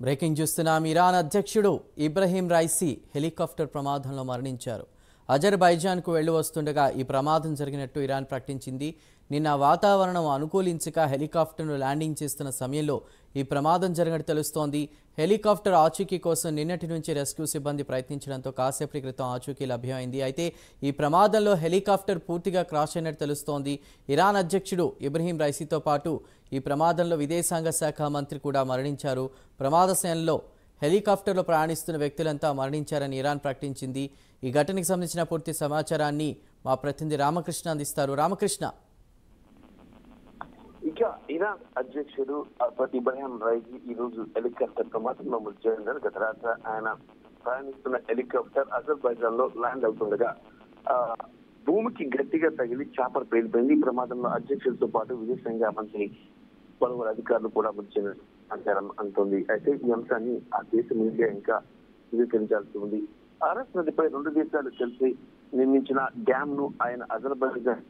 Breaking చూస్తున్నాం. Iran అధ్యక్షుడు Ebrahim Raisi helicopter ప్రమాదంలో మరణించారు. అజర్బైజాన్కు వెళ్లి వస్తుండగా ఈ ప్రమాదం జరిగినట్టు ఇరాన్ ప్రకటించింది. నిన్న వాతావరణం అనుకూలించక హెలికాప్టర్ను ల్యాండింగ్ చేస్తున్న సమయంలో ఈ ప్రమాదం జరిగినట్టు తెలుస్తోంది. హెలికాప్టర్ ఆచూకీ కోసం నిన్నటి నుంచి రెస్క్యూ సిబ్బంది ప్రయత్నించడంతో కాసేపటి క్రితం ఆచూకీ లభ్యమైంది. అయితే ఈ ప్రమాదంలో హెలికాప్టర్ పూర్తిగా క్రాష్ అయినట్టు తెలుస్తోంది. ఇరాన్ అధ్యక్షుడు ఇబ్రహీం రైసీతో పాటు ఈ ప్రమాదంలో విదేశాంగ శాఖ మంత్రి కూడా మరణించారు. ప్రమాద సమయంలో హెలికాప్టర్లో ప్రయాణిస్తున్న వ్యక్తులంతా మరణించారని ఇరాన్ ప్రకటించింది. ఈ ఘటనకు సంబంధించిన పూర్తి సమాచారాన్ని మా ప్రతినిధి రామకృష్ణ అందిస్తారు. రామకృష్ణ, ఇక ఇరాన్ అధ్యక్షుడు ఇబ్రహీం రైసీ ఈ రోజు హెలికాప్టర్ ప్రమాదంలో మృతి చెందారు. గత రాత్రి ఆయన ప్రయాణిస్తున్న హెలికాప్టర్ అజర్బైజాన్ లో ల్యాండ్ అవుతుండగా భూమికి గట్టిగా తగిలి చాపర్ పేలిపోయింది. ఈ ప్రమాదంలో అధ్యక్షుడితో పాటు విదేశాంగ మంత్రి పలువురు అధికారులు కూడా మృతి చెందిన సమాచారం అంటుంది. అయితే ఈ అంశాన్ని ఆ దేశ మీడియా ఇంకా ధృవీకరించాల్సి ఉంది. అరస్ నదిపై రెండు దేశాలు కలిసి నిర్మించిన డ్యామ్ ను ఆయన అజర్బైజాన్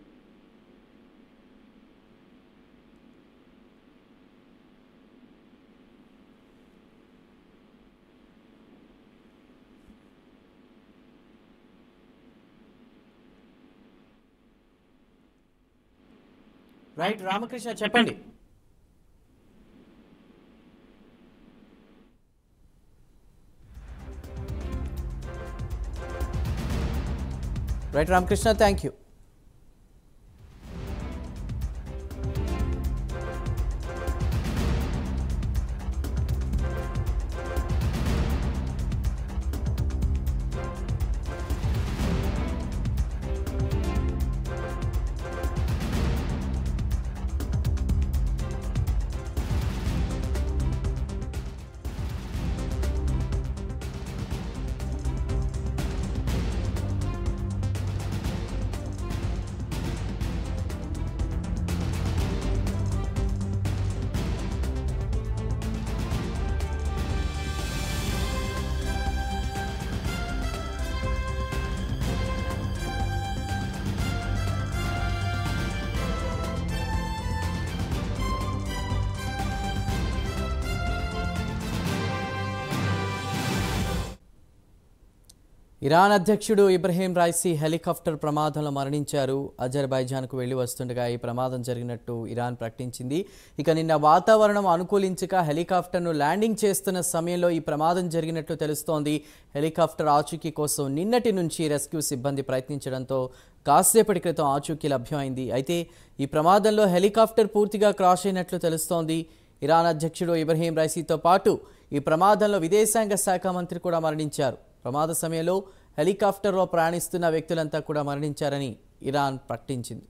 రైట్ రామకృష్ణ, చెప్పండి. Right Ramakrishna, thank you. Iran అధ్యక్షుడు ఇబ్రహీం రైసీ హెలికాప్టర్ ప్రమాదంలో మరణించారు. అజర్బైజాన్కు వెళ్లి వస్తుండగా ఈ ప్రమాదం జరిగినట్టు ఇరాన్ ప్రకటించింది. ఇక నిన్న వాతావరణం అనుకూలించక హెలికాప్టర్ను ల్యాండింగ్ చేస్తున్న సమయంలో ఈ ప్రమాదం జరిగినట్లు తెలుస్తోంది. హెలికాప్టర్ ఆచూకీ కోసం నిన్నటి నుంచి రెస్క్యూ సిబ్బంది ప్రయత్నించడంతో కాసేపటి క్రితం ఆచూకీ లభ్యమైంది. అయితే ఈ ప్రమాదంలో హెలికాప్టర్ పూర్తిగా క్రాష్ అయినట్లు తెలుస్తోంది. ఇరాన్ అధ్యక్షుడు ఇబ్రహీం రైసీతో పాటు ఈ ప్రమాదంలో విదేశాంగ శాఖ మంత్రి కూడా మరణించారు. ప్రమాద సమయంలో హెలికాప్టర్లో ప్రయాణిస్తున్న వ్యక్తులంతా కూడా మరణించారని ఇరాన్ ప్రకటించింది.